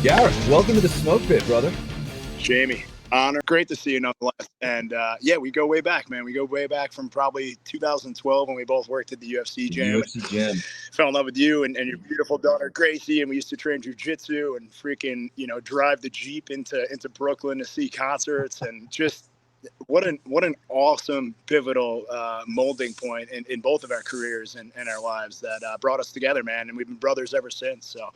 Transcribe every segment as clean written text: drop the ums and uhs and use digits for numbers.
Gareth, welcome to the Smoke Pit, brother. Jamie, honor. Great to see you nonetheless. And yeah, we go way back, man. We go way back from probably 2012 when we both worked at the UFC gym. UFC gym. Fell in love with you and your beautiful daughter, Gracie. And we used to train jiu-jitsu and freaking, drive the Jeep into Brooklyn to see concerts. And just what an awesome, pivotal molding point in both of our careers and our lives that brought us together, man. And we've been brothers ever since. So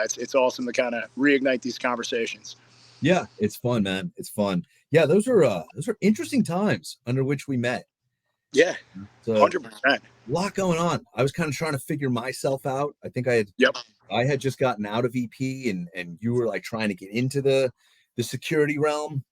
it's awesome to kind of reignite these conversations. Yeah, it's fun, man. It's fun. Yeah, those are interesting times under which we met. Yeah, so 100%. A lot going on. I was kind of trying to figure myself out. I think I had just gotten out of EP, and you were like trying to get into the security realm.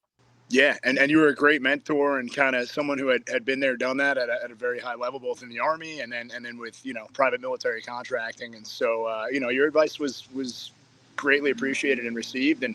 Yeah, and you were a great mentor and kind of someone who had been there, done that at a very high level, both in the Army and then with private military contracting. And so your advice was greatly appreciated and received. And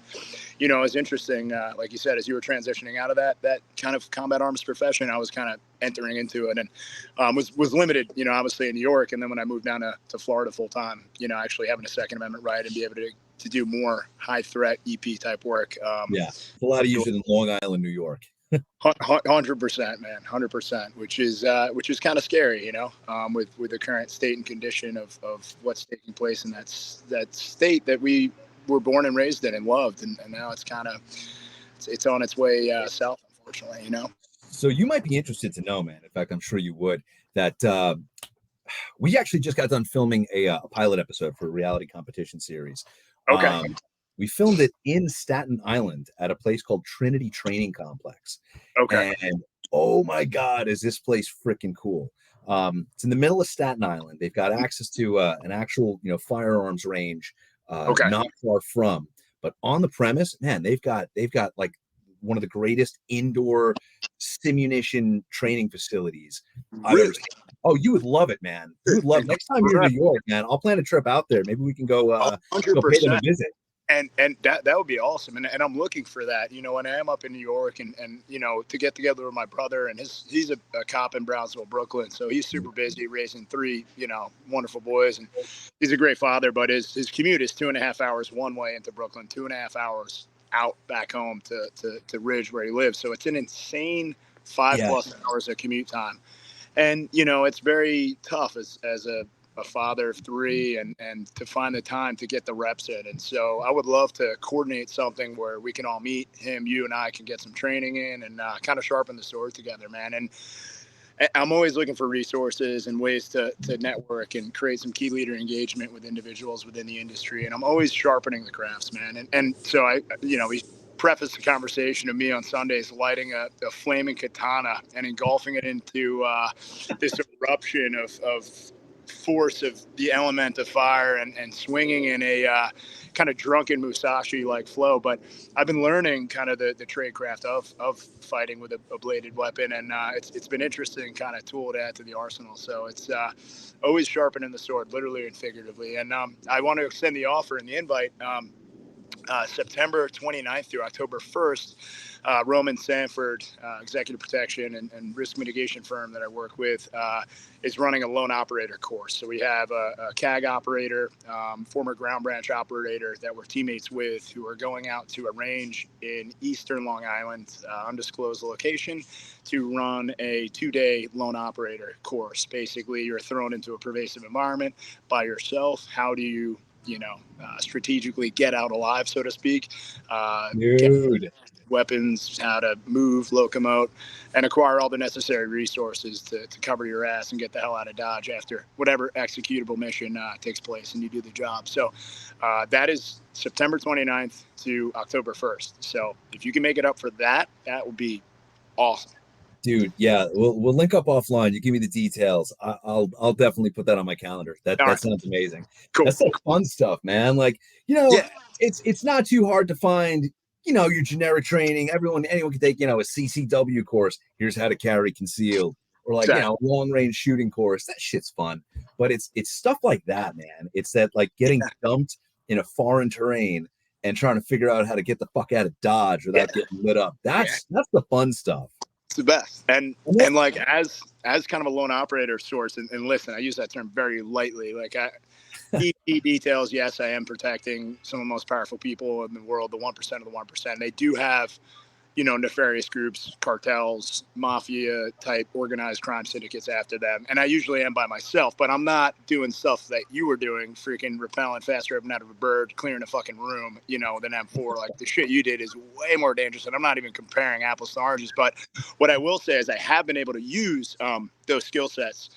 it was interesting, like you said, as you were transitioning out of that kind of combat arms profession, I was kind of entering into it and was limited, obviously in New York. And then when I moved down to Florida full time, actually having a Second Amendment right and be able to do more high threat EP type work. It's a lot easier than Long Island, New York. 100%, man, 100%, which is kind of scary, with the current state and condition of what's taking place in that state that we were born and raised in and loved, and now it's kind of it's on its way south, unfortunately, So you might be interested to know, man. In fact, I'm sure you would, that we actually just got done filming a pilot episode for a reality competition series. Okay. We filmed it in Staten Island at a place called Trinity Training Complex. Okay. And oh my God, is this place freaking cool. It's in the middle of Staten Island. They've got access to an actual, firearms range, not far from, but on the premise, man, they've got like one of the greatest indoor simunition training facilities I've ever seen. Oh, you would love it, man. You would love it. Next time you're in New York, man, I'll plan a trip out there. Maybe we can go, go pay them a visit. And that would be awesome. And I'm looking for that, when I am up in New York and to get together with my brother, and he's a cop in Brownsville, Brooklyn. So he's super busy raising three, wonderful boys. And he's a great father, but his commute is 2.5 hours one way into Brooklyn, 2.5 hours out back home to Ridge where he lives. So it's an insane 5+ hours of commute time. And, it's very tough as a father of three and to find the time to get the reps in. And so I would love to coordinate something where we can all meet him, you and I can get some training in and kind of sharpen the sword together, man. And I'm always looking for resources and ways to network and create some key leader engagement with individuals within the industry. And I'm always sharpening the crafts, man. And so we preface the conversation of me on Sundays lighting a flaming katana and engulfing it into this eruption of force of the element of fire and swinging in a kind of drunken Musashi-like flow. But I've been learning kind of the tradecraft of fighting with a bladed weapon, and it's been interesting kind of tool to add to the arsenal. So it's always sharpening the sword, literally and figuratively. And I want to extend the offer and the invite. September 29th through October 1st, Roman Sanford, executive protection and risk mitigation firm that I work with, is running a lone operator course. So we have a CAG operator, former ground branch operator that we're teammates with, who are going out to a range in eastern Long Island, undisclosed location, to run a 2-day lone operator course. Basically, you're thrown into a pervasive environment by yourself. How do you strategically get out alive, so to speak, Dude. Weapons, how to move, locomote, and acquire all the necessary resources to cover your ass and get the hell out of Dodge after whatever executable mission takes place and you do the job. So that is September 29th to October 1st. So if you can make it up for that, that would be awesome. Dude, yeah, we'll link up offline. You give me the details. I'll definitely put that on my calendar. That sounds amazing. Cool. That's like fun stuff, man. Like, it's not too hard to find, your generic training. Anyone can take, a CCW course. Here's how to carry concealed, or like, long range shooting course. That shit's fun. But it's stuff like that, man. It's that like getting dumped in a foreign terrain and trying to figure out how to get the fuck out of Dodge without getting lit up. That's the fun stuff. It's the best. And like as kind of a lone operator of sorts, and listen, I use that term very lightly. Like EP details, yes, I am protecting some of the most powerful people in the world, the 1% of the 1%. They do have, nefarious groups, cartels, mafia type organized crime syndicates after them. And I usually am by myself, but I'm not doing stuff that you were doing, freaking rappelling fast ripping out of a bird, clearing a fucking room, than M4. Like the shit you did is way more dangerous. And I'm not even comparing apples to oranges. But what I will say is I have been able to use those skill sets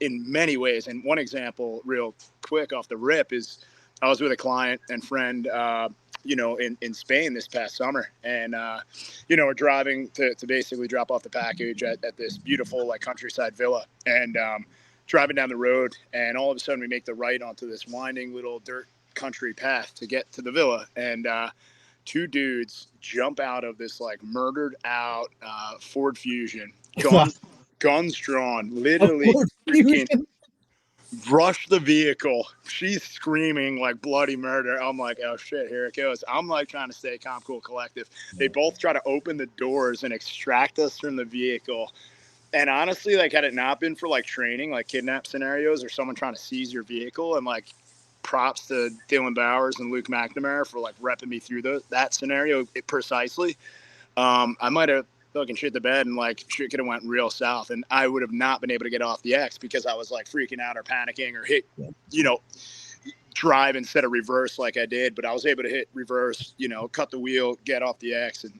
in many ways. And one example real quick off the rip is I was with a client and friend, in Spain this past summer. And, we're driving to basically drop off the package at this beautiful like countryside villa, and driving down the road. And all of a sudden we make the right onto this winding little dirt country path to get to the villa. And two dudes jump out of this like murdered out Ford Fusion, guns drawn, literally freaking rush the vehicle. She's screaming like bloody murder. I'm like, oh shit, here it goes. I'm like trying to stay calm, cool, collective. They both try to open the doors and extract us from the vehicle. And honestly, like had it not been for like training, like kidnap scenarios or someone trying to seize your vehicle, and like props to Dylan Bowers and Luke McNamara for like repping me through that scenario precisely. I might have fucking shit the bed and like shit could have went real south, and I would have not been able to get off the X because I was like freaking out or panicking or hit, drive instead of reverse like I did. But I was able to hit reverse, cut the wheel, get off the X, and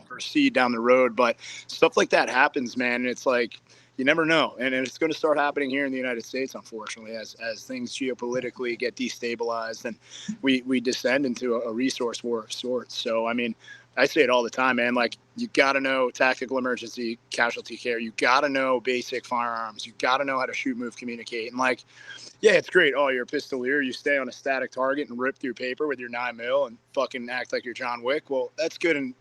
proceed down the road. But stuff like that happens, man. And it's like you never know, and it's going to start happening here in the United States, unfortunately, as things geopolitically get destabilized and we descend into a resource war of sorts. So I mean, I say it all the time, man. Like, you got to know tactical emergency casualty care. You got to know basic firearms. You got to know how to shoot, move, communicate. And like, yeah, it's great. Oh, you're a pistolier. You stay on a static target and rip through paper with your 9mm and fucking act like you're John Wick. Well, that's good and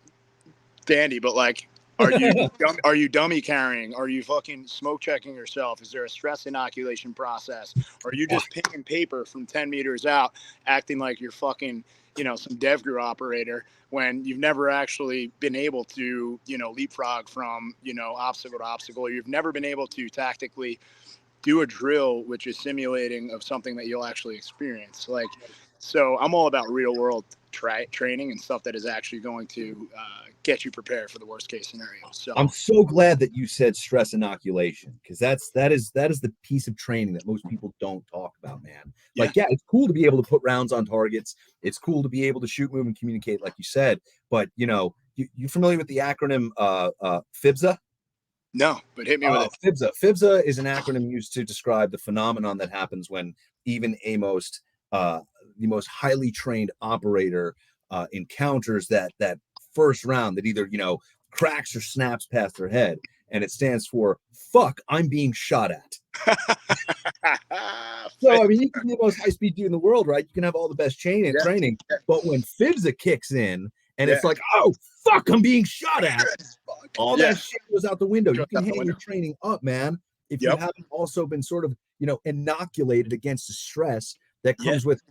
dandy, but like, are you dummy carrying? Are you fucking smoke checking yourself? Is there a stress inoculation process? Are you just pinging paper from 10 meters out, acting like you're fucking, some DevGru operator when you've never actually been able to, leapfrog from, obstacle to obstacle, or you've never been able to tactically do a drill, which is simulating of something that you'll actually experience. Like, so I'm all about real world training and stuff that is actually going to get you prepared for the worst case scenario. So I'm so glad that you said stress inoculation, because that is the piece of training that most people don't talk about, man. Like, yeah, it's cool to be able to put rounds on targets. It's cool to be able to shoot, move, and communicate, like you said. But you familiar with the acronym FIBSA? No, but hit me with it. FIBSA. FIBSA is an acronym used to describe the phenomenon that happens when even the most highly trained operator encounters that first round that either cracks or snaps past their head, and it stands for "fuck, I'm being shot at." So I mean, you can be the most high-speed dude in the world, right? You can have all the best training, but when FIBSA kicks in and it's like, oh fuck, I'm being shot at, all that shit goes out the window. You can hang your training up, man, if you haven't also been sort of inoculated against the stress that comes with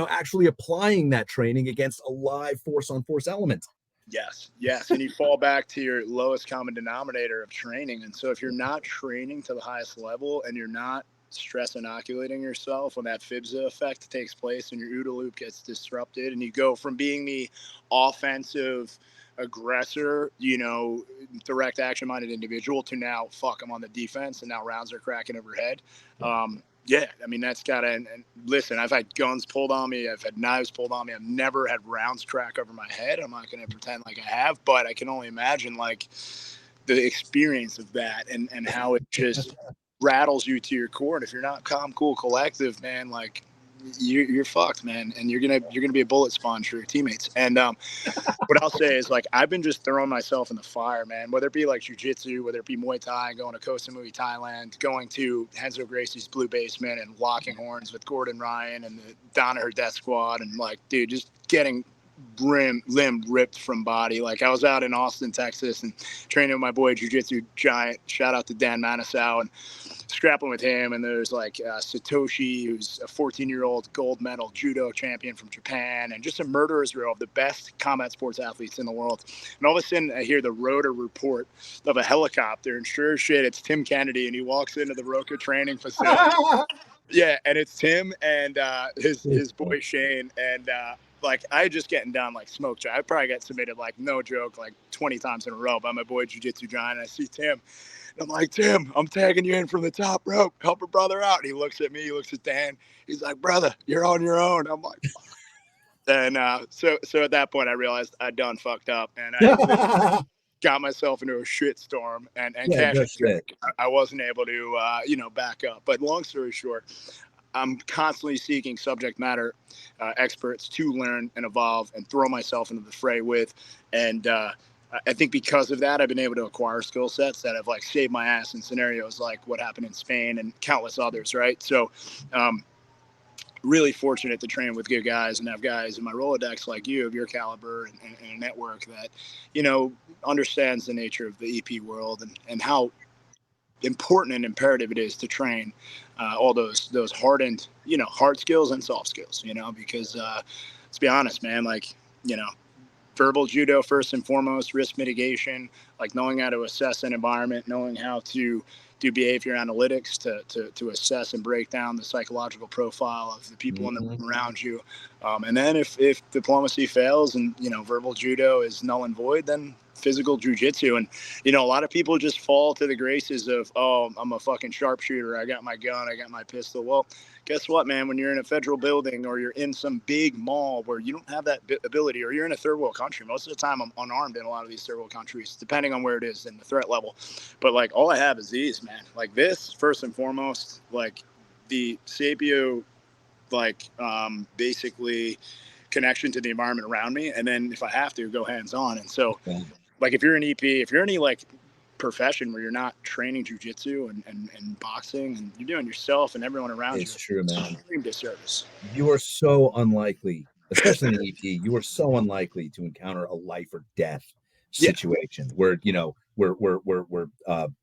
actually applying that training against a live force on force element. Yes. And you fall back to your lowest common denominator of training. And so if you're not training to the highest level and you're not stress inoculating yourself when that FIBSA effect takes place and your OODA loop gets disrupted, and you go from being the offensive aggressor, direct action minded individual, to now, fuck, I'm on the defense and now rounds are cracking overhead. Yeah, I mean, that's got to, and listen, I've had guns pulled on me. I've had knives pulled on me. I've never had rounds crack over my head. I'm not going to pretend like I have, but I can only imagine like the experience of that and how it just rattles you to your core. And if you're not calm, cool, collective, man, like you're fucked, man. And you're going to be a bullet sponge for your teammates. And what I'll say is, like, I've been just throwing myself in the fire, man, whether it be like jiu-jitsu, whether it be Muay Thai, going to Koh Samui, Thailand, going to Henzo Gracie's Blue Basement and locking horns with Gordon Ryan and the Danaher Death Squad. And like, dude, just getting limb ripped from body. Like, I was out in Austin, Texas, and training with my boy jiu-jitsu giant, shout out to Dan Manasow, and scrapping with him. And there's like Satoshi, who's a 14-year-old gold medal judo champion from Japan, and just a murderer's row of the best combat sports athletes in the world. And all of a sudden I hear the rotor report of a helicopter, and sure as shit, it's Tim Kennedy, and he walks into the Roca training facility. Yeah, and it's Tim and his boy Shane, and like I just getting done like smoke. I probably got submitted like no joke like 20 times in a row by my boy Jiu-Jitsu Giant. I see Tim, and I'm like, Tim, I'm tagging you in from the top rope. Help a brother out. And he looks at me. He looks at Dan. He's like, brother, you're on your own. I'm like, and so at that point I realized I'd done fucked up, and I got myself into a shit storm, and I wasn't able to back up. But long story short, I'm constantly seeking subject matter experts to learn and evolve and throw myself into the fray with. And I think because of that, I've been able to acquire skill sets that have like saved my ass in scenarios like what happened in Spain and countless others. Right. So really fortunate to train with good guys and have guys in my Rolodex like you of your caliber and a network that, understands the nature of the EP world and how important and imperative it is to train all those hardened, hard skills and soft skills, because let's be honest, man, like, verbal judo first and foremost, risk mitigation, like knowing how to assess an environment, knowing how to do behavior analytics to assess and break down the psychological profile of the people in the room around you. And then if diplomacy fails and, verbal judo is null and void, then physical jiu-jitsu. And, a lot of people just fall to the graces of, oh, I'm a fucking sharpshooter. I got my gun. I got my pistol. Well, guess what, man? When you're in a federal building or you're in some big mall where you don't have that ability, or you're in a third world country, most of the time I'm unarmed in a lot of these third world countries, depending on where it is and the threat level. But like all I have is these, man. Like this, first and foremost, like the Sapio, like basically connection to the environment around me. And then if I have to, go hands on. And so like if you're an EP, if you're any like profession where you're not training jiu-jitsu and boxing and you're doing yourself and everyone around it's true, man. Extreme disservice. You are so unlikely, especially in the EP, you are so unlikely to encounter a life or death situation where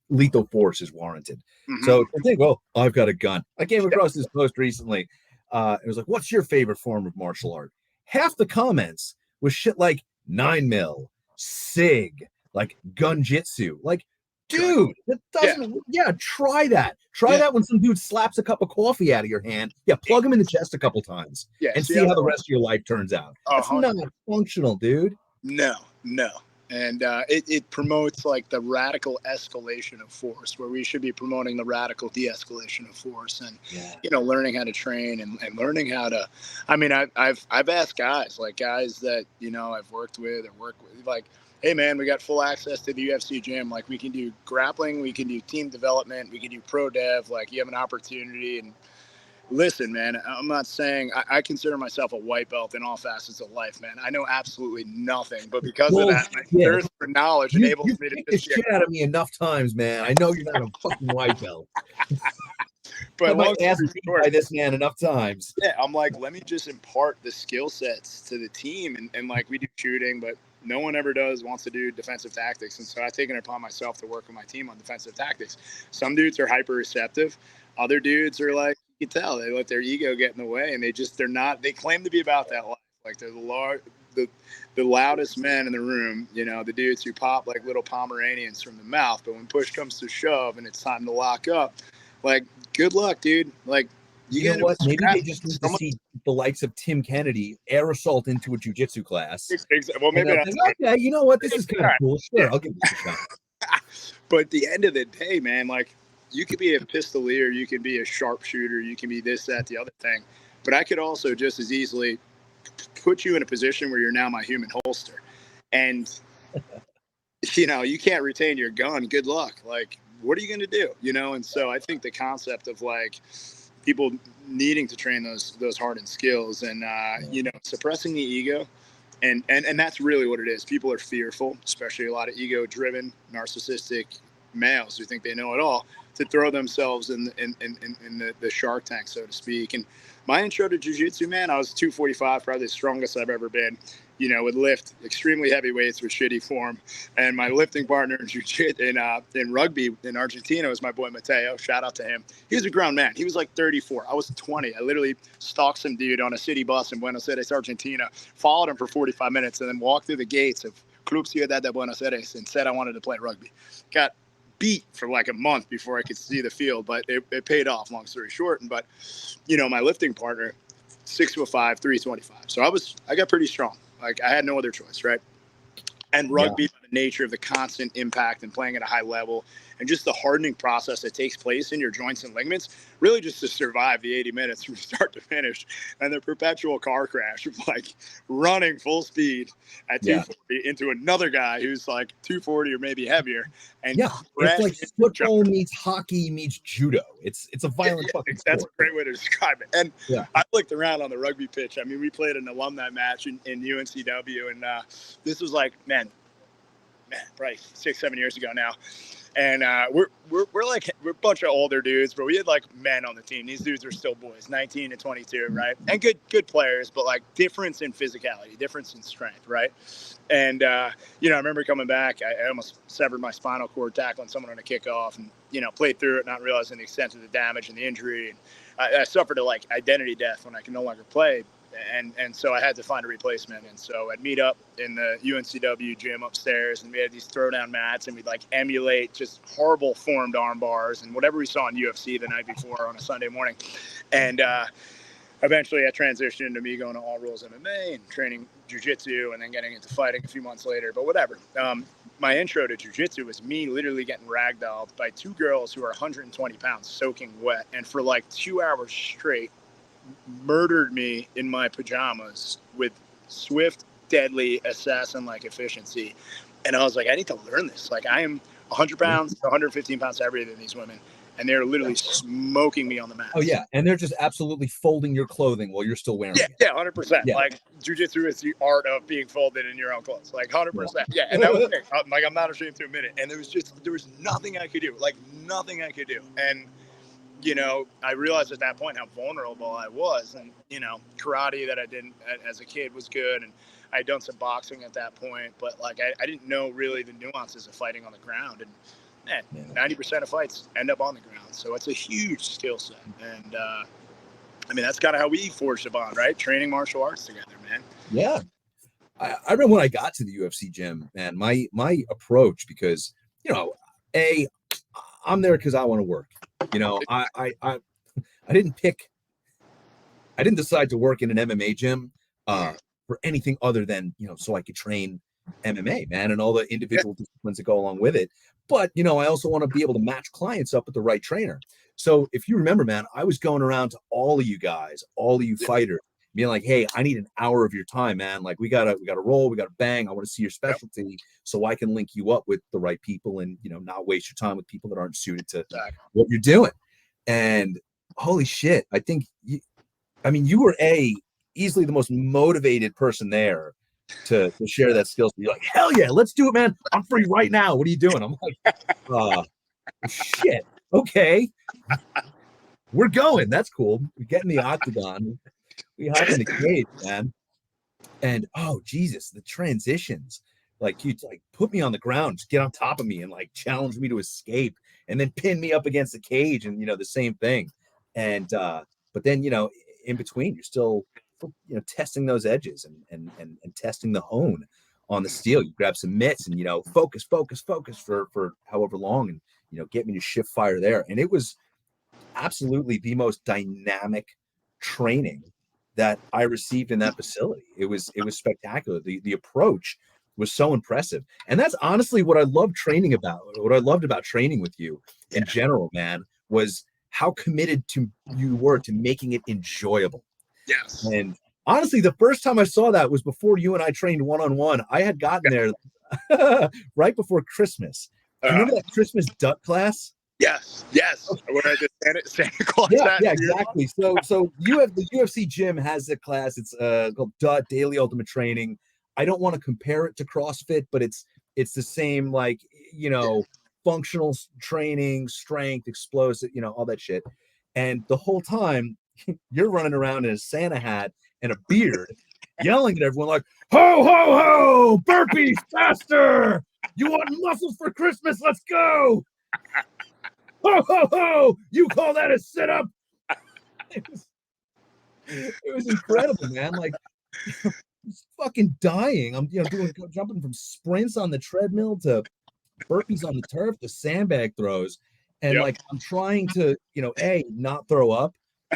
lethal force is warranted. So I think, well, I've got a gun. I came across this post recently. It was like, what's your favorite form of martial art? Half the comments was shit like 9mm, SIG, like gunjitsu. Like, dude, that doesn't. Try that. Try that when some dude slaps a cup of coffee out of your hand. Plug him in the chest a couple times and see how the rest of your life turns out. That's not functional, dude. No. And it promotes like the radical escalation of force, where we should be promoting the radical de-escalation of force, and learning how to train and learning how to. I mean, I've asked guys that I've worked with, like, hey man, we got full access to the UFC gym. Like we can do grappling, we can do team development, we can do pro dev. Like you have an opportunity. And listen, man, I'm not saying I consider myself a white belt in all facets of life, man. I know absolutely nothing, but because of that, my thirst for knowledge enables me to get the shit out of me enough times, man. I know you're not a fucking white belt. But I might ask by this man enough times. Yeah, I'm like, let me just impart the skill sets to the team, and like we do shooting, but no one ever wants to do defensive tactics. And so I've taken it upon myself to work with my team on defensive tactics. Some dudes are hyper receptive. Other dudes are like, you can tell they let their ego get in the way, and they claim to be about that life. Like they're the loudest men in the room, the dudes who pop like little Pomeranians from the mouth. But when push comes to shove and it's time to lock up, like, good luck, dude. Like, you know what? Maybe they just need to see the likes of Tim Kennedy air assault into a jiu-jitsu class. Well, maybe okay, you know what? This is kind of cool. Sure, I'll give this a shot. But at the end of the day, man, like, you could be a pistolier, you can be a sharpshooter, you can be this, that, the other thing. But I could also just as easily put you in a position where you're now my human holster. And, you can't retain your gun. Good luck. Like, what are you going to do? And so I think the concept of like people needing to train those hardened skills and, suppressing the ego. And that's really what it is. People are fearful, especially a lot of ego driven, narcissistic males who think they know it all, to throw themselves in the shark tank, so to speak. And my intro to jiu-jitsu, man, I was 245, probably the strongest I've ever been. would lift extremely heavy weights with shitty form. And my lifting partner in jiu-jitsu in rugby in Argentina was my boy Mateo. Shout out to him. He was a grown man. He was like 34. I was 20. I literally stalked some dude on a city bus in Buenos Aires, Argentina, followed him for 45 minutes, and then walked through the gates of Club Ciudad de Buenos Aires and said I wanted to play rugby. Got beat for like a month before I could see the field, but it paid off, long story short. But, my lifting partner, 6'5", 325. So I got pretty strong. Like I had no other choice, right? And rugby, by the nature of the constant impact and playing at a high level and just the hardening process that takes place in your joints and ligaments, really just to survive the 80 minutes from start to finish. And the perpetual car crash of like running full speed at 240 into another guy who's like 240 or maybe heavier. And it's like football meets hockey meets judo. It's a violent fucking sport. That's a great way to describe it. And I looked around on the rugby pitch. I mean, we played an alumni match in UNCW, and this was like, man, probably 6-7 years ago now. And we're a bunch of older dudes, but we had like men on the team. These dudes are still boys, 19 and 22, right? And good players, but like difference in physicality, difference in strength, right? And I remember coming back, I almost severed my spinal cord tackling someone on a kickoff, and played through it, not realizing the extent of the damage and the injury. And I suffered a like identity death when I could no longer play. And so I had to find a replacement. And so I'd meet up in the UNCW gym upstairs, and we had these throwdown mats, and we'd like emulate just horrible formed arm bars and whatever we saw in UFC the night before on a Sunday morning. And eventually I transitioned into me going to All Rules MMA and training jiu-jitsu and then getting into fighting a few months later, but whatever. My intro to jiu-jitsu was me literally getting ragdolled by two girls who are 120 pounds soaking wet, and for like 2 hours straight murdered me in my pajamas with swift, deadly, assassin-like efficiency. And I was like, I need to learn this. Like, I am 100 pounds, 115 pounds heavier than these women, and they're literally smoking me on the mat. Oh yeah, and they're just absolutely folding your clothing while you're still wearing it. Yeah, 100%. Yeah. Like jiu-jitsu is the art of being folded in your own clothes. Like 100%. Yeah, and that was it. I'm not ashamed to admit it. And there was nothing I could do. Like nothing I could do. And I realized at that point how vulnerable I was. And, karate that I did as a kid was good. And I had done some boxing at that point. But, like, I didn't know really the nuances of fighting on the ground. And 90% of fights end up on the ground. So it's a huge skill set. And, that's kind of how we forged a bond, right? Training martial arts together, man. Yeah. I remember when I got to the UFC gym, man, my approach, because, I'm there because I want to work. I didn't decide to work in an MMA gym for anything other than, so I could train MMA, man, and all the individual disciplines that go along with it. But, I also want to be able to match clients up with the right trainer. So if you remember, man, I was going around to all of you guys, all of you fighters, being like, hey, I need an hour of your time, man. Like we gotta roll, we gotta bang. I want to see your specialty so I can link you up with the right people and, not waste your time with people that aren't suited to what you're doing. And holy shit, I think you were easily the most motivated person there to share that skill. You're like, hell yeah, let's do it, man. I'm free right now. What are you doing? I'm like, shit. Okay. We're going. That's cool. We get in the octagon. We hop in the cage, man. And oh Jesus, the transitions. Like you like put me on the ground, just get on top of me and like challenge me to escape and then pin me up against the cage and the same thing. And but then in between you're still testing those edges and testing the hone on the steel. You grab some mitts and focus for however long and get me to shift fire there. And it was absolutely the most dynamic training that I received in that facility. It was spectacular. The approach was so impressive. And that's honestly what I loved training about. What I loved about training with you in general, man, was how committed you were to making it enjoyable. Yes. And honestly, the first time I saw that was before you and I trained one-on-one. I had gotten there right before Christmas. Remember that Christmas duck class? Yes. Where I did Santa Claus. Yeah, exactly. So you have the UFC gym has a class. It's called Daily Ultimate Training. I don't want to compare it to CrossFit, but it's the same, like, functional training, strength, explosive, all that shit. And the whole time you're running around in a Santa hat and a beard yelling at everyone like, ho, ho, ho, burpees faster. You want muscles for Christmas? Let's go. Ho, ho, ho. You call that a sit-up? It was incredible, man. Like, I was fucking dying. I'm, jumping from sprints on the treadmill to burpees on the turf to sandbag throws. And like, I'm trying to, A, not throw up,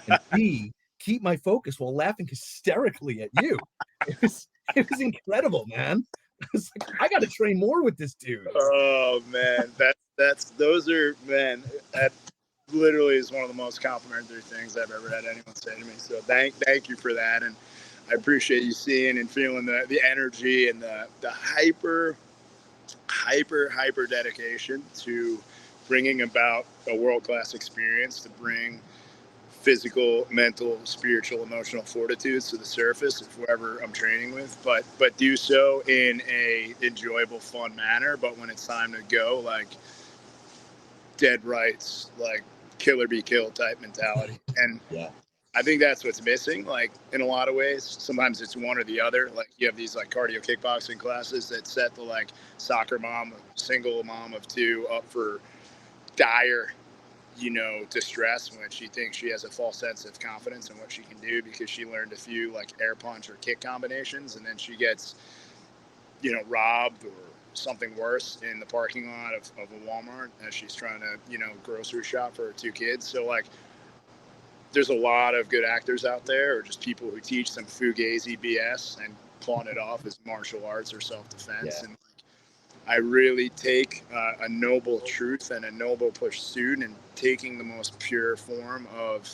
and B, keep my focus while laughing hysterically at you. It was incredible, man. I was like, I got to train more with this dude. Oh man, that literally is one of the most complimentary things I've ever had anyone say to me. So thank you for that, and I appreciate you seeing and feeling the energy and the hyper dedication to bringing about a world-class experience, to bring physical, mental, spiritual, emotional fortitude to the surface of whoever I'm training with, but do so in a enjoyable, fun manner. But when it's time to go, like dead rights, like kill or be killed type mentality. And I think that's what's missing, like in a lot of ways. Sometimes it's one or the other. Like you have these like cardio kickboxing classes that set the like soccer mom, single mom of two up for dire distress when she thinks she has a false sense of confidence in what she can do because she learned a few like air punch or kick combinations, and then she gets, robbed or something worse in the parking lot of a Walmart as she's trying to, grocery shop for her two kids. So like, there's a lot of good actors out there, or just people who teach some fugazi BS and pawn it off as martial arts or self-defense. And I really take a noble truth and a noble pursuit and taking the most pure form of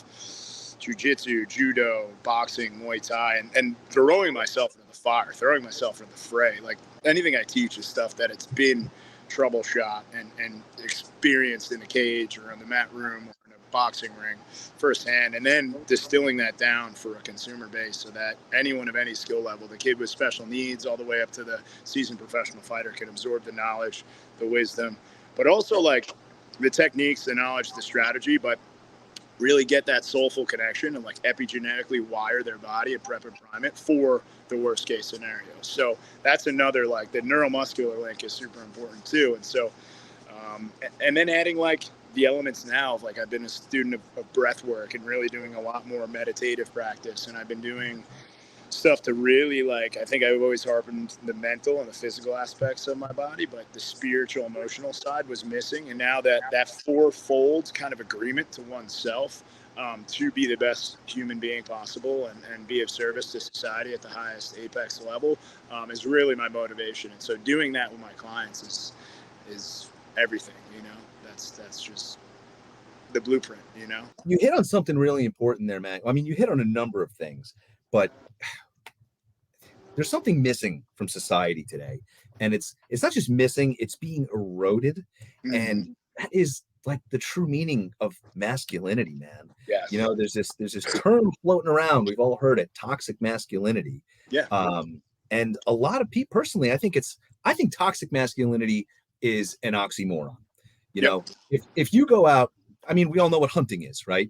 jiu-jitsu, judo, boxing, Muay Thai, and throwing myself into the fire, throwing myself into the fray. Like anything I teach is stuff that it's been troubleshot and experienced in the cage or in the mat room or in a boxing ring firsthand, and then distilling that down for a consumer base so that anyone of any skill level, the kid with special needs all the way up to the seasoned professional fighter, can absorb the knowledge, the wisdom, but also like the techniques, the knowledge, the strategy, but really get that soulful connection and like epigenetically wire their body and prep and prime it for the worst case scenario. So that's another, like the neuromuscular link is super important too. And so, and then adding like the elements now of like, I've been a student of breath work and really doing a lot more meditative practice. And I've been doing stuff to really like, I think I've always harpened the mental and the physical aspects of my body, but the spiritual, emotional side was missing. And now that fourfold kind of agreement to oneself, to be the best human being possible and be of service to society at the highest apex level, is really my motivation. And so doing that with my clients is everything, that's just the blueprint, You hit on something really important there, man. I mean, you hit on a number of things, but there's something missing from society today, and it's not just missing, it's being eroded. And that is like the true meaning of masculinity, man. Yes. There's this term floating around, we've all heard it, toxic masculinity. And a lot of people, personally, I think toxic masculinity is an oxymoron. If you go out, I mean, we all know what hunting is, right?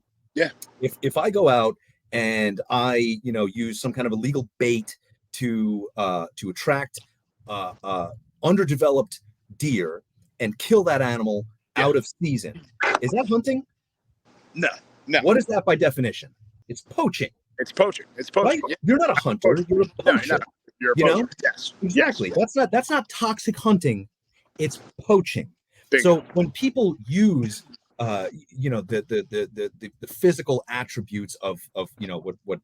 If I go out and I use some kind of illegal bait to attract underdeveloped deer and kill that animal out of season, is that hunting? No. What is that by definition? It's poaching. It's poaching. Right? Yeah. You're not a hunter. You're a poacher. You're a poacher. Yes. Exactly. Yes. That's not toxic hunting. It's poaching. Bingo. So when people use the physical attributes of what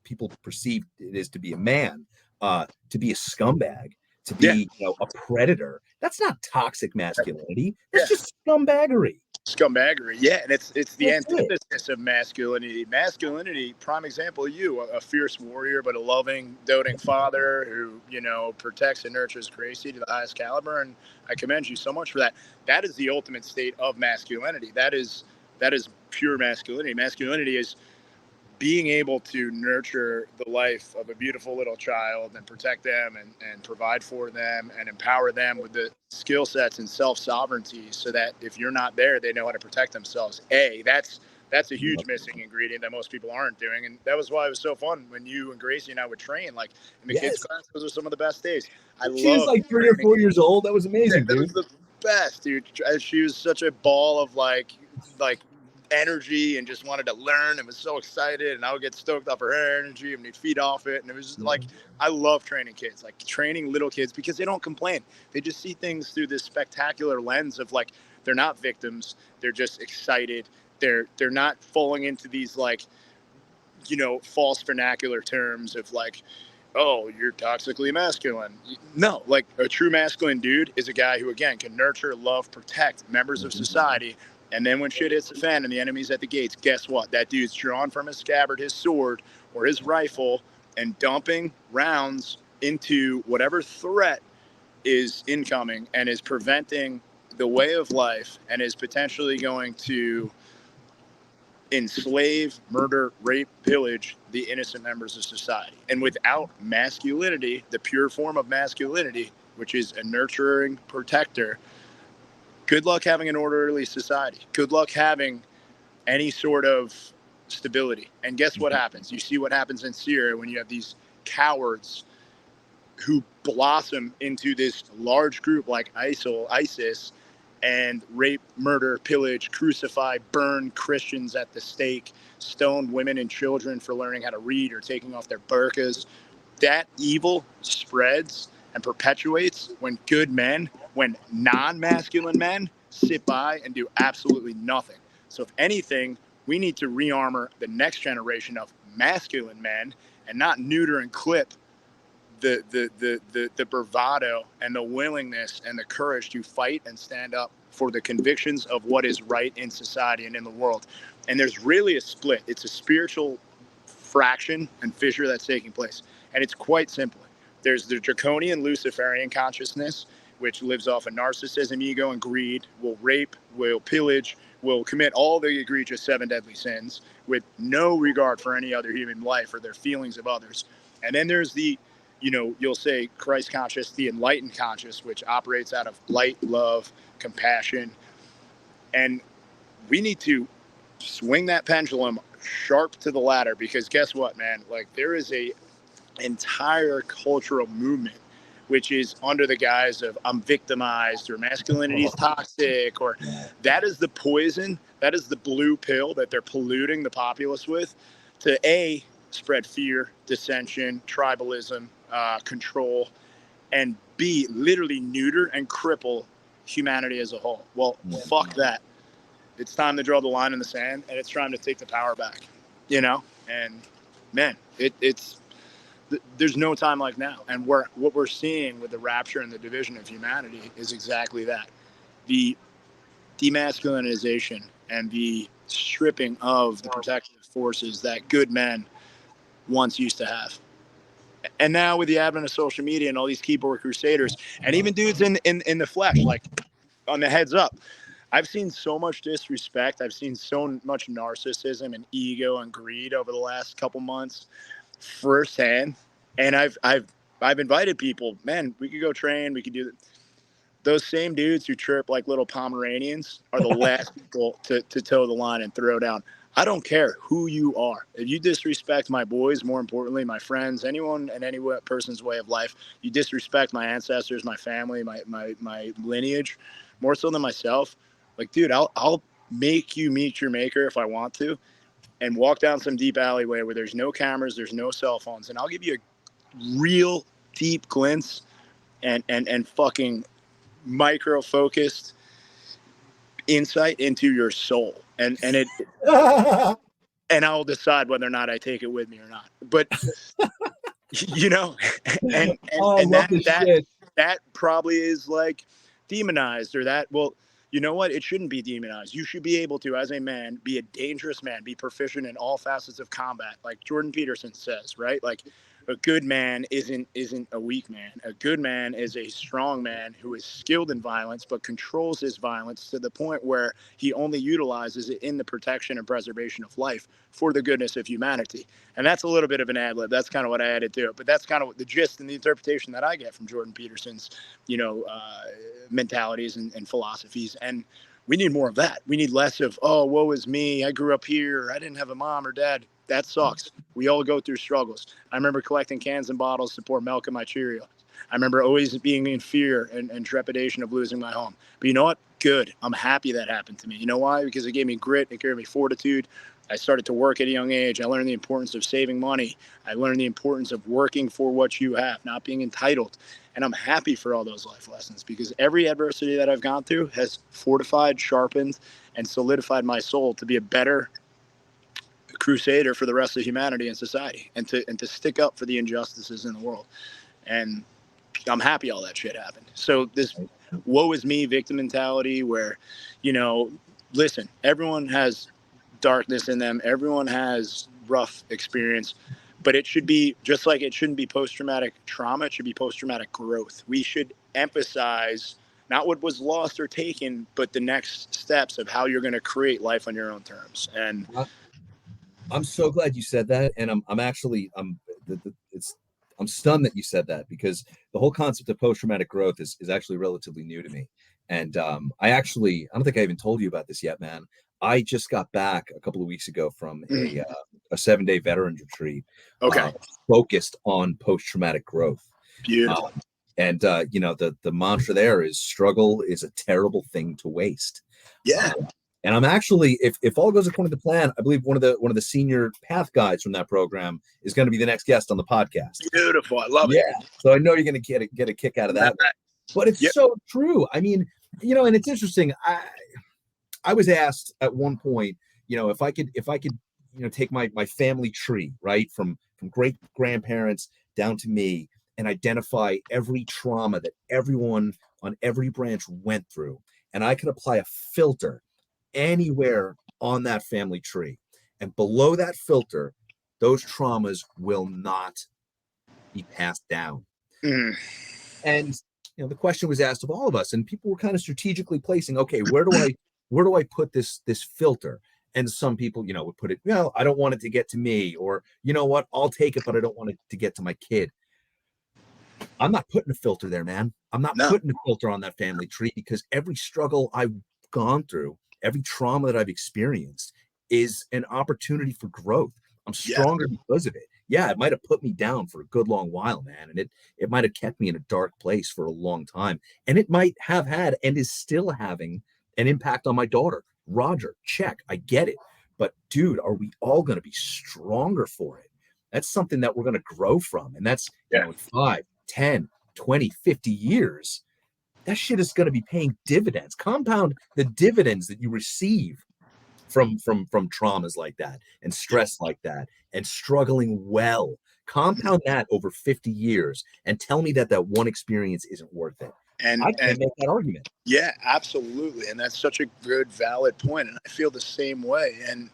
people perceive it is to be a man, to be a scumbag, to be a predator, that's not toxic masculinity. It's just scumbaggery. And it's the antithesis of masculinity. Prime example, you, a fierce warrior but a loving, doting father who protects and nurtures Gracie to the highest caliber, and I commend you so much for that. That is the ultimate state of masculinity. That is pure masculinity. Masculinity is being able to nurture the life of a beautiful little child and protect them and provide for them and empower them with the skill sets and self-sovereignty so that if you're not there, they know how to protect themselves. That's That's a huge missing ingredient that most people aren't doing. And that was why it was so fun when you and Gracie and I would train, like in the kids class. Those are some of the best days. She was like 3 or 4 years old. That was amazing, dude. That was the best, dude. She was such a ball of like energy and just wanted to learn and was so excited, and I would get stoked off her energy and we'd feed off it. And it was just like, I love training kids, like training little kids, because they don't complain. They just see things through this spectacular lens of like, they're not victims. They're just excited. They're not falling into these like, you know, false vernacular terms of like, oh, you're toxically masculine. No, like a true masculine dude is a guy who, again, can nurture, love, protect members of society. And then when shit hits the fan and the enemy's at the gates, guess what? That dude's drawn from his scabbard, his sword or his rifle, and dumping rounds into whatever threat is incoming and is preventing the way of life and is potentially going to enslave, murder, rape, pillage the innocent members of society. And without masculinity, the pure form of masculinity, which is a nurturing protector, good luck having an orderly society. Good luck having any sort of stability. And guess what happens? You see what happens in Syria when you have these cowards who blossom into this large group like ISIS, and rape, murder, pillage, crucify, burn Christians at the stake, stone women and children for learning how to read or taking off their burqas. That evil spreads and perpetuates when good men, when non-masculine men sit by and do absolutely nothing. So if anything, we need to rearmor the next generation of masculine men and not neuter and clip the bravado and the willingness and the courage to fight and stand up for the convictions of what is right in society and in the world. And there's really a split. It's a spiritual fraction and fissure that's taking place. And it's quite simple. There's the draconian Luciferian consciousness, which lives off of narcissism, ego, and greed, will rape, will pillage, will commit all the egregious 7 deadly sins with no regard for any other human life or their feelings of others. And then there's the, you know, you'll say Christ conscious, the enlightened conscious, which operates out of light, love, compassion. And we need to swing that pendulum sharp to the ladder, because guess what, man? Like, there is a entire cultural movement which is under the guise of I'm victimized or masculinity is toxic, or that is the poison, that is the blue pill that they're polluting the populace with to A, spread fear, dissension, tribalism, control, and B, literally neuter and cripple humanity as a whole. Well, fuck that. It's time to draw the line in the sand, and it's time to take the power back, you know? And man, there's no time like now. And what we're seeing with the rapture and the division of humanity is exactly that. The demasculinization and the stripping of the protective forces that good men once used to have. And now with the advent of social media and all these keyboard crusaders and even dudes in the flesh, like on the heads up, I've seen so much disrespect. I've seen so much narcissism and ego and greed over the last couple months firsthand. And I've invited people, man, we could go train. We could do that. Those same dudes who chirp like little Pomeranians are the last people to toe the line and throw down. I don't care who you are. If you disrespect my boys, more importantly, my friends, anyone and any person's way of life, you disrespect my ancestors, my family, my lineage, more so than myself. Like, dude, I'll make you meet your maker if I want to, and walk down some deep alleyway where there's no cameras, there's no cell phones, and I'll give you a real deep glimpse and fucking micro-focused insight into your soul. And it and I'll decide whether or not I take it with me or not. But you know, and that probably is like demonized, or that, well, you know what? It shouldn't be demonized. You should be able to, as a man, be a dangerous man, be proficient in all facets of combat, like Jordan Peterson says, right? Like, a good man isn't a weak man. A good man is a strong man who is skilled in violence, but controls his violence to the point where he only utilizes it in the protection and preservation of life for the goodness of humanity. And that's a little bit of an ad lib. That's kind of what I added to it. But that's kind of the gist and the interpretation that I get from Jordan Peterson's, mentalities and philosophies. And We need more of that. We need less of, oh, woe is me. I grew up here. I didn't have a mom or dad. That sucks. We all go through struggles. I remember collecting cans and bottles to pour milk in my Cheerios. I remember always being in fear and trepidation of losing my home. But you know what? Good. I'm happy that happened to me. You know why? Because it gave me grit. It gave me fortitude. I started to work at a young age. I learned the importance of saving money. I learned the importance of working for what you have, not being entitled. And I'm happy for all those life lessons, because every adversity that I've gone through has fortified, sharpened, and solidified my soul to be a better crusader for the rest of humanity and society, and to stick up for the injustices in the world. And I'm happy all that shit happened. So this woe is me victim mentality where, listen, everyone has darkness in them. Everyone has rough experience, but it should be just like it shouldn't be post-traumatic trauma. It should be post-traumatic growth. We should emphasize not what was lost or taken, but the next steps of how you're going to create life on your own terms. And I'm so glad you said that. And I'm stunned that you said that, because the whole concept of post-traumatic growth is actually relatively new to me. And I don't think I even told you about this yet, man. I just got back a couple of weeks ago from a 7-day veterans retreat, focused on post-traumatic growth. Beautiful. The mantra there is struggle is a terrible thing to waste. Yeah. And I'm actually, if all goes according to plan, I believe one of the senior path guides from that program is going to be the next guest on the podcast. Beautiful. I love it. Yeah. So I know you're going to get a kick out of that. But it's so true. I mean, and it's interesting. I was asked at one point, if I could, take my family tree, right, from great grandparents down to me, and identify every trauma that everyone on every branch went through, and I could apply a filter anywhere on that family tree, and below that filter, those traumas will not be passed down. And the question was asked of all of us, and people were kind of strategically placing, okay, where do I put this filter? And some people, would put it, I don't want it to get to me, or you know what, I'll take it, but I don't want it to get to my kid. I'm not putting a filter there, man. I'm not putting a filter on that family tree, because every struggle I've gone through, every trauma that I've experienced is an opportunity for growth. I'm stronger because of it. Yeah, it might have put me down for a good long while, man. And it might have kept me in a dark place for a long time. And it might have had and is still having an impact on my daughter. Roger, check. I get it. But dude, are we all going to be stronger for it? That's something that we're going to grow from. And that's, in 5, 10, 20, 50 years, that shit is going to be paying dividends. Compound the dividends that you receive from traumas like that, and stress like that, and struggling well. Compound that over 50 years and tell me that one experience isn't worth it. And I can't make that argument. Yeah, absolutely. And that's such a good, valid point. And I feel the same way. And,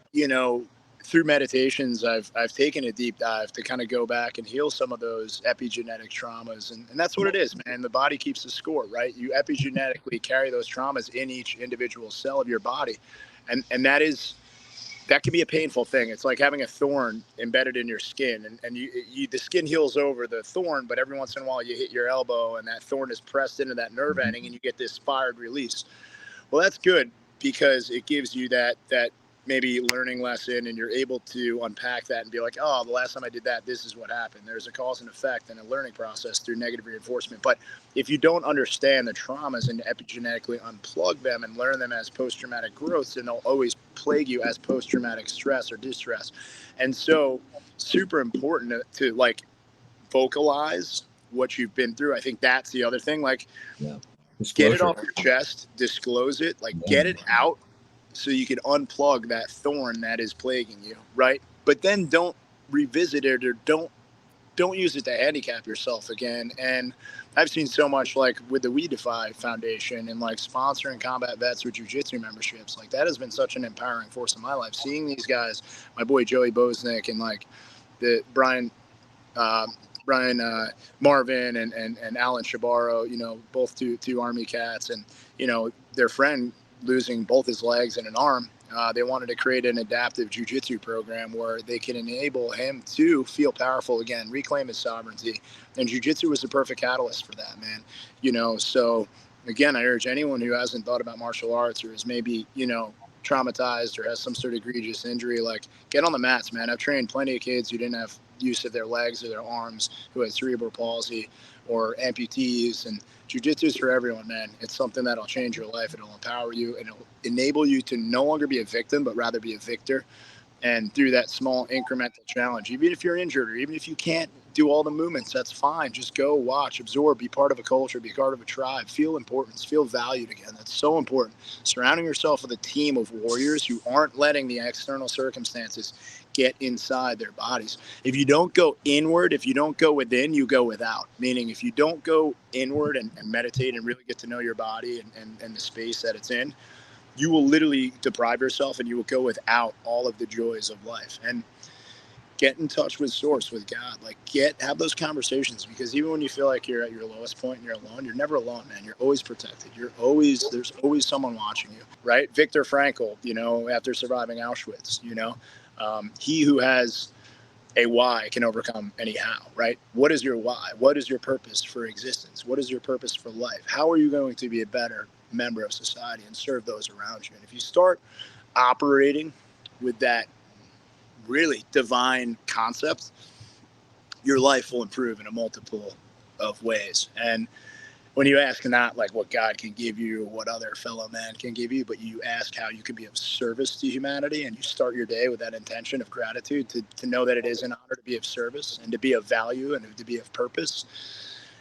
through meditations, I've taken a deep dive to kind of go back and heal some of those epigenetic traumas. And that's what it is, man. The body keeps the score, right? You epigenetically carry those traumas in each individual cell of your body. And that can be a painful thing. It's like having a thorn embedded in your skin, and the skin heals over the thorn, but every once in a while you hit your elbow and that thorn is pressed into that nerve ending and you get this fired release. Well, that's good, because it gives you that maybe learning lesson, and you're able to unpack that and be like, oh, the last time I did that, this is what happened. There's a cause and effect and a learning process through negative reinforcement. But if you don't understand the traumas and epigenetically unplug them and learn them as post-traumatic growth, then they'll always plague you as post-traumatic stress or distress. And so super important to like vocalize what you've been through. I think that's the other thing. Like, get it off your chest, disclose it, get it out, so you can unplug that thorn that is plaguing you, right? But then don't revisit it, or don't use it to handicap yourself again. And I've seen so much, like with the We Defy Foundation and like sponsoring combat vets with jiu-jitsu memberships, like that has been such an empowering force in my life. Seeing these guys, my boy Joey Bosnick and like the Brian Marvin and Alan Shabaro, both two Army cats, and their friend losing both his legs and an arm. They wanted to create an adaptive jiu-jitsu program where they can enable him to feel powerful again, reclaim his sovereignty. And jiu-jitsu was the perfect catalyst for that, man. So again, I urge anyone who hasn't thought about martial arts or is maybe, traumatized or has some sort of egregious injury, like, get on the mats, man. I've trained plenty of kids who didn't have use of their legs or their arms, who had cerebral palsy or amputees, and jiu-jitsu is for everyone, man. It's something that'll change your life. It'll empower you, and it'll enable you to no longer be a victim, but rather be a victor. And through that small incremental challenge, even if you're injured or even if you can't do all the movements, that's fine. Just go watch, absorb, be part of a culture, be part of a tribe, feel importance, feel valued again. That's so important. Surrounding yourself with a team of warriors who aren't letting the external circumstances get inside their bodies. If you don't go inward, if you don't go within, you go without. Meaning if you don't go inward and meditate and really get to know your body and the space that it's in, you will literally deprive yourself and you will go without all of the joys of life. And get in touch with source, with God, like have those conversations, because even when you feel like you're at your lowest point and you're alone, you're never alone, man. You're always protected. There's always someone watching you, right? Viktor Frankl, after surviving Auschwitz, he who has a why can overcome any how, right? What is your why? What is your purpose for existence? What is your purpose for life? How are you going to be a better member of society and serve those around you? And if you start operating with that really divine concept, your life will improve in a multiple of ways. And when you ask not like what God can give you or what other fellow man can give you, but you ask how you can be of service to humanity, and you start your day with that intention of gratitude to know that it is an honor to be of service and to be of value and to be of purpose.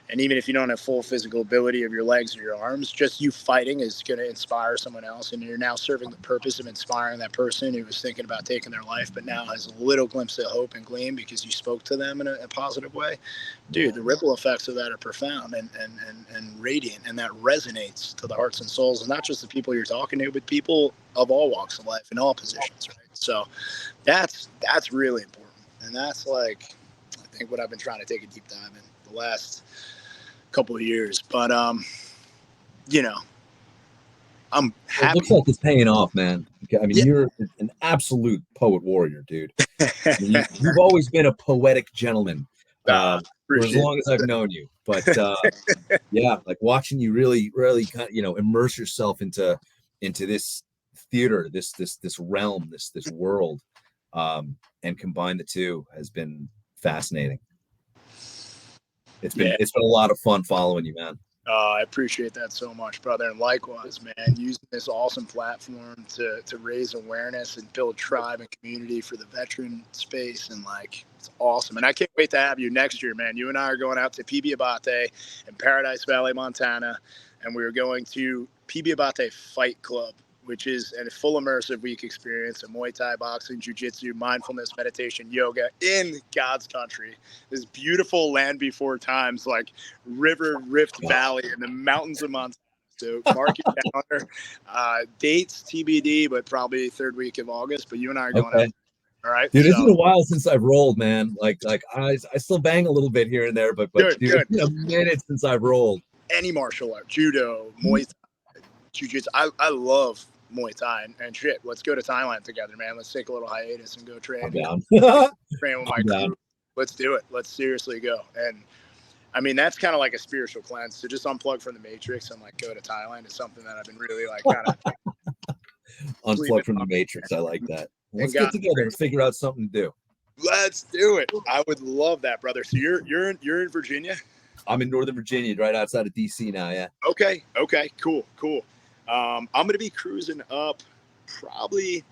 And even if you don't have full physical ability of your legs or your arms, just you fighting is going to inspire someone else. And you're now serving the purpose of inspiring that person who was thinking about taking their life, but now has a little glimpse of hope and gleam because you spoke to them in a positive way. Dude, the ripple effects of that are profound and radiant. And that resonates to the hearts and souls of not just the people you're talking to, but people of all walks of life in all positions, right? So that's really important. And that's like, I think what I've been trying to take a deep dive in the last couple of years, but I'm happy. It looks like it's paying off, man. I mean, you're an absolute poet warrior, dude. I mean, you've always been a poetic gentleman for as long as I've known you. But yeah, like watching you really kind of, immerse yourself into this theater, this realm, this world, and combine the two has been fascinating. It's been a lot of fun following you, man. I appreciate that so much, brother. And likewise, man, using this awesome platform to raise awareness and build tribe and community for the veteran space. And it's awesome. And I can't wait to have you next year, man. You and I are going out to PB Abate in Paradise Valley, Montana. And we're going to PB Abate Fight Club, which is a full immersive week experience of Muay Thai, boxing, jiu-jitsu, mindfulness, meditation, yoga in God's country. This beautiful land before times, like River Rift Valley in the mountains of Montana. So mark your calendar. Dates TBD, but probably third week of August. But you and I are going out. All right, dude. It's been a while since I've rolled, man. Like I still bang a little bit here and there, but dude, it's been a minute since I've rolled. Any martial art, judo, Muay Thai, jiu-jitsu. I love Muay Thai and shit. Let's go to Thailand together, man. Let's take a little hiatus and go train. Train with my crew. Let's do it. Let's seriously go. And I mean, that's kind of like a spiritual cleanse. To just unplug from the matrix and go to Thailand is something that I've been really kind of unplug from the matrix. I like that. Let's get together and figure out something to do. Let's do it. I would love that, brother. So you're in Virginia? I'm in Northern Virginia, right outside of DC now. Yeah. Okay. Cool. I'm going to be cruising up probably.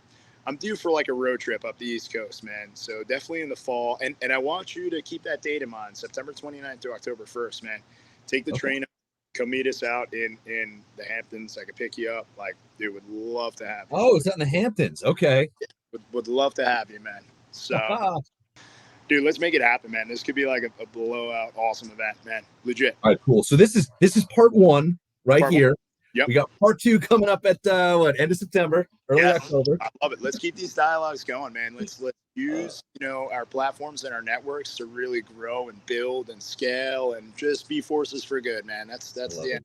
I'm due for a road trip up the East Coast, man. So definitely in the fall. And I want you to keep that date in mind, September 29th to October 1st, man. Take the train up, come meet us out in the Hamptons. I could pick you up. Dude, would love to have you. Oh, is that in the Hamptons? Okay. Yeah, would love to have you, man. So, dude, let's make it happen, man. This could be a blowout, awesome event, man. Legit. All right, cool. So this is part one part here. One. Yep. We got part two coming up at end of September, early October. I love it. Let's keep these dialogues going, man. Let's use our platforms and our networks to really grow and build and scale and just be forces for good, man. That's the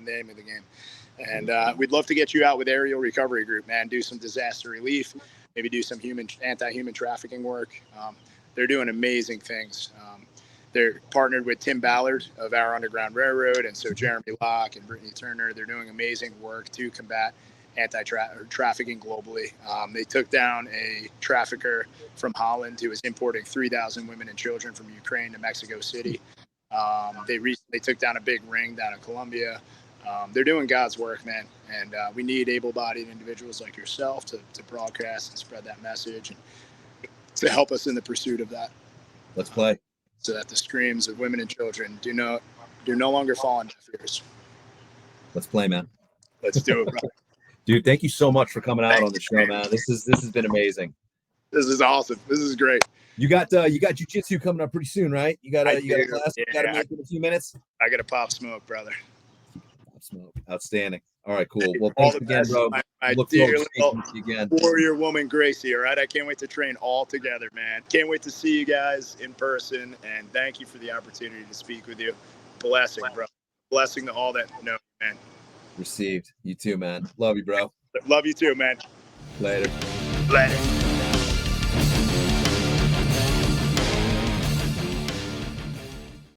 name of the game. And we'd love to get you out with Aerial Recovery Group, man. Do some disaster relief, maybe do some anti-human trafficking work. They're doing amazing things. they're partnered with Tim Ballard of our Underground Railroad, and so Jeremy Locke and Brittany Turner. They're doing amazing work to combat anti-trafficking globally. They took down a trafficker from Holland who was importing 3,000 women and children from Ukraine to Mexico City. They recently took down a big ring down in Colombia. They're doing God's work, man. And we need able-bodied individuals like yourself to broadcast and spread that message and to help us in the pursuit of that. Let's play. So that the screams of women and children do no longer fall on deaf ears. Let's play, man. Let's do it, bro. Dude, thank you so much for coming out on the show, man. This has been amazing. This is awesome. This is great. You got jiu-jitsu coming up pretty soon, right? You got a class. Yeah. You got to make it in a few minutes. I got to pop smoke, brother. Pop smoke. Outstanding. All right, cool. Well, all thanks the again, best, bro. my Look dear forward to speaking little with you again. warrior woman, Gracie. All right, I can't wait to train all together, man. Can't wait to see you guys in person, and thank you for the opportunity to speak with you. Blessing, bro. Blessing to all that know, man. Received. You too, man. Love you, bro. Love you too, man. Later. Later.